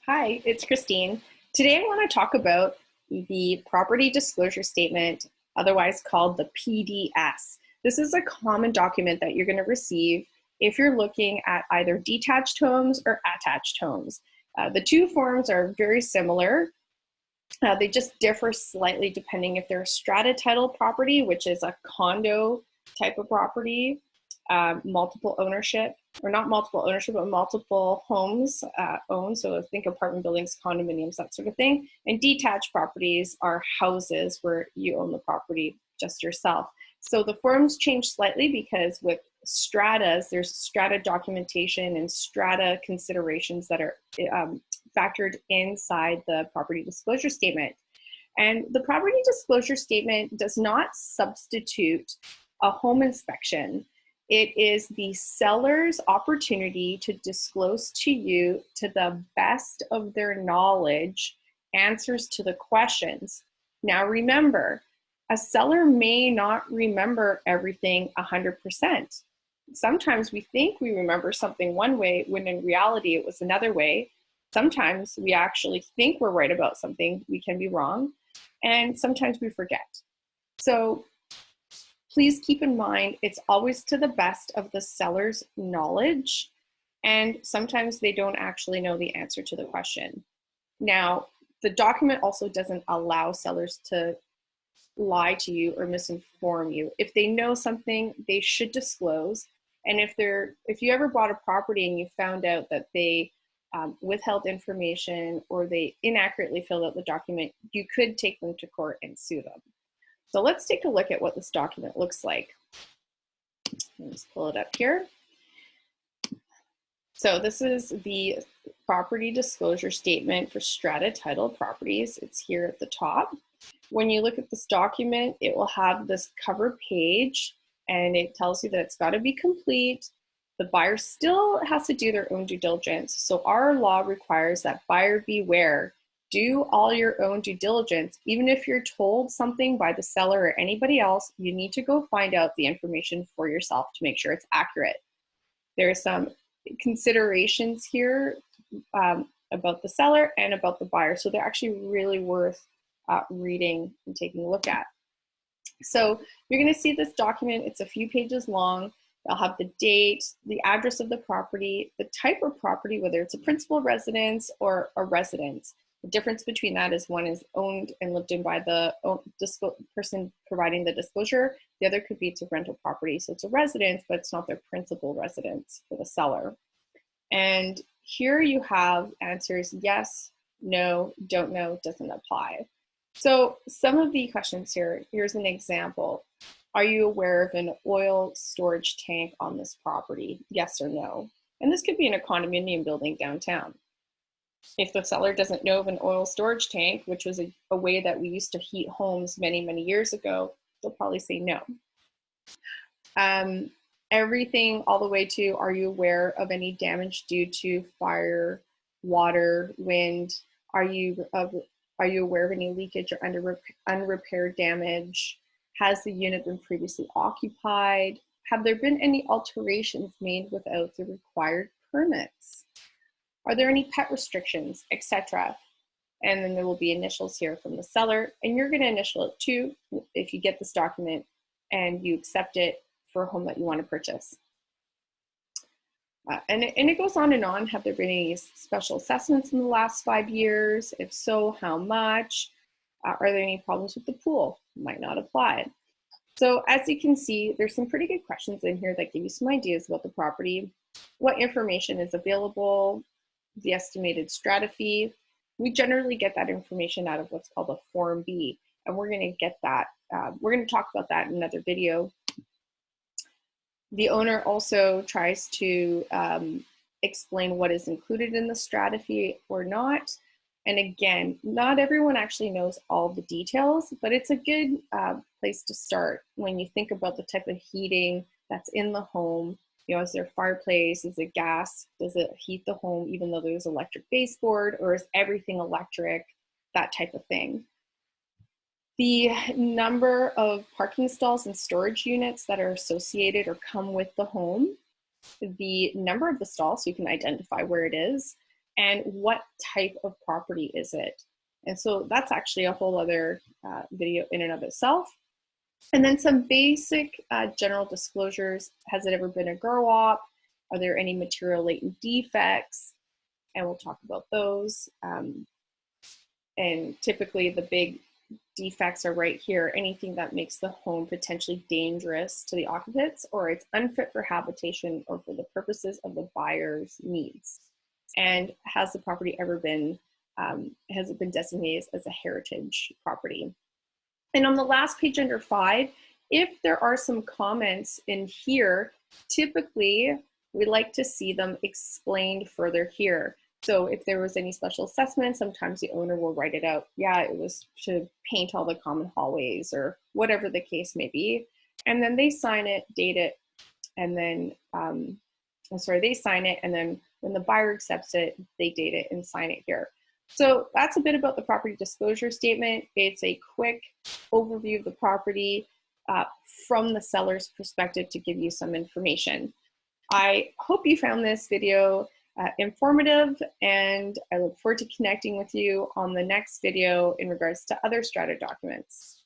Hi, it's Christine. Today I want to talk about the property disclosure statement, otherwise called the PDS. This is a common document that you're going to receive if you're looking at either detached homes or attached homes. The two forms are very similar. They just differ slightly depending if they're a strata title property, which is a condo type of property, multiple ownership, or not multiple ownership, but multiple homes owned. So think apartment buildings, condominiums, that sort of thing. And detached properties are houses where you own the property just yourself. So the forms change slightly because with stratas, there's strata documentation and strata considerations that are factored inside the property disclosure statement. And the property disclosure statement does not substitute a home inspection. It is the seller's opportunity to disclose to you, to the best of their knowledge, answers to the questions. Now remember, a seller may not remember everything 100%. Sometimes we think we remember something one way when in reality it was another way. Sometimes we actually think we're right about something, we can be wrong, and sometimes we forget. So please keep in mind, it's always to the best of the seller's knowledge, and sometimes they don't actually know the answer to the question. Now, the document also doesn't allow sellers to lie to you or misinform you. If they know something, they should disclose. And if you ever bought a property and you found out that they withheld information or they inaccurately filled out the document, you could take them to court and sue them. So let's take a look at what this document looks like. Let's pull it up here. So this is the property disclosure statement for strata title properties. It's here at the top. When you look at this document, it will have this cover page and it tells you that it's got to be complete. The buyer still has to do their own due diligence. So our law requires that buyer beware. Do all your own due diligence. Even if you're told something by the seller or anybody else, you need to go find out the information for yourself to make sure it's accurate. There are some considerations here about the seller and about the buyer. So they're actually really worth reading and taking a look at. So you're going to see this document. It's a few pages long. They'll have the date, the address of the property, the type of property, whether it's a principal residence or a residence. The difference between that is one is owned and lived in by the person providing the disclosure. The other could be it's a rental property. So it's a residence, but it's not their principal residence for the seller. And here you have answers yes, no, don't know, doesn't apply. So some of the questions here, here's an example. Are you aware of an oil storage tank on this property? Yes or no? And this could be in a condominium building downtown. If the seller doesn't know of an oil storage tank, which was a way that we used to heat homes many, many years ago, they'll probably say no. Everything all the way to, are you aware of any damage due to fire, water, wind? Are you aware of any leakage or unrepaired damage? Has the unit been previously occupied? Have there been any alterations made without the required permits? Are there any pet restrictions, etc.? And then there will be initials here from the seller, and you're going to initial it too if you get this document and you accept it for a home that you want to purchase. And it goes on and on. Have there been any special assessments in the last 5 years? If so, how much? Are there any problems with the pool? Might not apply. So as you can see, there's some pretty good questions in here that give you some ideas about the property, what information is available, the estimated strata fee. We generally get that information out of what's called a Form B, and we're going to get that. We're going to talk about that in another video. The owner also tries to explain what is included in the strata fee or not. And again, not everyone actually knows all the details, but it's a good place to start when you think about the type of heating that's in the home. You know, is there a fireplace? Is it gas? Does it heat the home even though there's electric baseboard, or is everything electric? That type of thing. The number of parking stalls and storage units that are associated or come with the home. The number of the stalls, so you can identify where it is. and what type of property is it. And so that's actually a whole other video in and of itself. And then some basic general disclosures. Has it ever been a grow op? Are there any material latent defects? And we'll talk about those. And typically the big defects are right here. Anything that makes the home potentially dangerous to the occupants, or it's unfit for habitation or for the purposes of the buyer's needs. And has the property ever been, has it been designated as a heritage property? And on the last page under 5, if there are some comments in here, typically we like to see them explained further here. So if there was any special assessment, sometimes the owner will write it out. Yeah, it was to paint all the common hallways or whatever the case may be. And then they sign it, date it, and then, they sign it, and then when the buyer accepts it, they date it and sign it here. So that's a bit about the property disclosure statement. It's a quick overview of the property from the seller's perspective to give you some information. I hope you found this video informative, and I look forward to connecting with you on the next video in regards to other Strata documents.